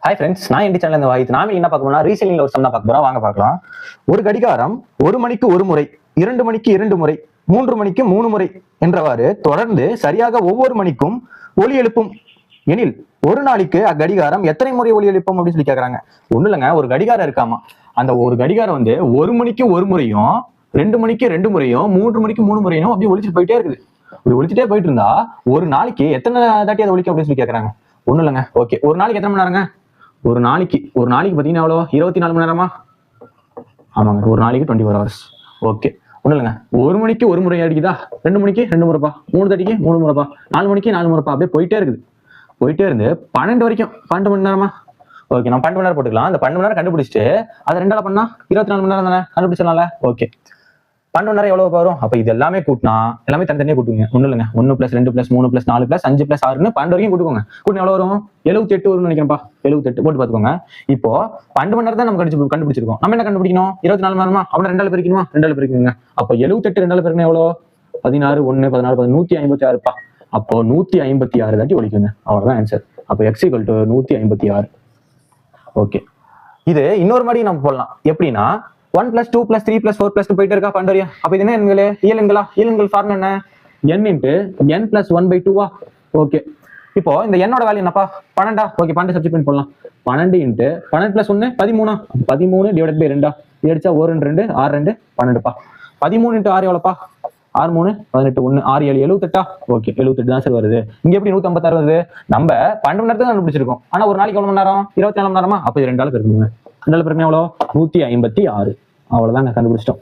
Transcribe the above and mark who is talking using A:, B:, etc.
A: Hi friends, நான் என் channel வாய்த்து நாம என்ன பார்க்க போனா ரீசெல்லிங்ல ஒரு சம்னா பார்க்க போறோம். வாங்க பார்க்கலாம். ஒரு கடிகாரம் 1 மணிக்கு 1 முறை, 2 மணிக்கு 2 முறை, 3 மணிக்கு 3 முறை என்றவாறு தொடர்ந்து சரியாக ஒவ்வொரு மணிக்கும் ஒலி எழுப்பும் எனில் ஒரு நாளைக்கு அக்கடிகாரம் எத்தனை முறை ஒலி எழுப்பும் அப்படின்னு சொல்லி கேட்கறாங்க. ஒண்ணு இல்லைங்க, ஒரு கடிகாரம் இருக்காமா. அந்த ஒரு கடிகாரம் 1 மணிக்கு 1 முறையும், 2 மணிக்கு 2 முறையும், 3 மணிக்கு 3 முறையும் அப்படி ஒலிச்சுட்டு போயிட்டே இருக்குது. இப்படி ஒலிச்சுட்டே போயிட்டு இருந்தா ஒரு நாளைக்கு எத்தனை தாட்டி அதை ஒலிக்கும் அப்படின்னு சொல்லி கேட்கறாங்க. ஒண்ணு இல்லைங்க, ஓகே, ஒரு நாளைக்கு எத்தனை மணி நேரங்க? ஒரு நாளைக்கு பாத்தீங்கன்னா எவ்வளோ? 24 மணி நேரமா? ஆமாங்க, ஒரு நாளைக்கு 24 hours. ஓகே, ஒன்றும் இல்லைங்க, 1 மணிக்கு 1 முறை அடிக்குதா, 2 மணிக்கு 2 முறைப்பா, 3 தாட்டிக்கு 3 முறைப்பா, 4 மணிக்கு 4 முறைப்பா, அப்படியே போயிட்டே இருக்குது. போயிட்டே இருந்து 12 வரைக்கும், 12 மணி நேரமா? ஓகே, நம்ம 12 மணி நேரம் போட்டுக்கலாம். அந்த 12 மணி நேரம் கண்டுபிடிச்சிட்டு அதை 2ஆல பண்ணா 24 மணி நேரம் தானே, கண்டுபிடிச்சனால ஓகே. 12 மணி நேரம் எவ்வளவு வரும்? அப்ப இது எல்லாமே கூட்டினா எல்லாமே தனித்தனியே கூட்டுங்க. ஒண்ணு இல்லைங்க, 1 + 2 + 3 + 4 + 5 + 6ன்னு 12 வரைக்கும் கூட்டுக்கோங்க. கூட்டினா எவ்வளவு வரும்? 78 வரும்னு நினைக்கிறேன்ப்பா. 78 போட்டு பாத்துக்கோங்க. இப்போ 12 மணி நேரம் தான் நம்ம கண்டுபிடிச்சிருக்கோம். நம்ம என்ன கண்டுபிடிக்கணும்? 24 மணி நேரமா? அப்படின்னா 2ஆல பெருக்கணுமா? 2ஆல பெருக்கணுங்க. அப்போ 78 2ஆல பெருக்கணும் எவ்வளோ? 16 1 14 156பா. அப்போ 156 தாட்டி ஒலிக்குங்க. அவ்வளவுதான் ஆன்சர். அப்போ x = 156. ஓகே, இது இன்னொரு மாதிரி நம்ம போடலாம். எப்படின்னா 1 + 2 + 3 + 4 + போயிட்டே இருக்கா பண்டரியா. அப்ப இது என்ன எண்களே? இயலெண்களா? இயலெண்கள் ஃபார்முலா என்ன? n × n + 1/2. ஓகே, இப்போ இந்த என்னோட வேல்யூ என்னப்பா? 12. ஓகே, 12 சப்ஸ்டிட்யூட் பண்ணலாம். 12 × 12 + 1 13. 13 / 2 இது அடிச்சா 1 2 2 6 2 12பா. 13 × 6 எவ்வளோப்பா? 6 3 18 1 6 7 78. ஓகே, 78 தான் சார் வருது. இங்க எப்படி 156 வருது? நம்ம 12 மணி நேரத்துக்கு கண்டுபிடிச்சிருக்கோம். ஆனா ஒரு நாளைக்கு எவ்வளவு மணி நேரம்? 24 மணி நேரமா? அப்ப இது 2ஆல பெருக்கணுங்க. 2ஆல பெருக்கணும் எவ்வளோ? 156. அவ்வளவுதான் கண்டுபிடிச்சிட்டோம்.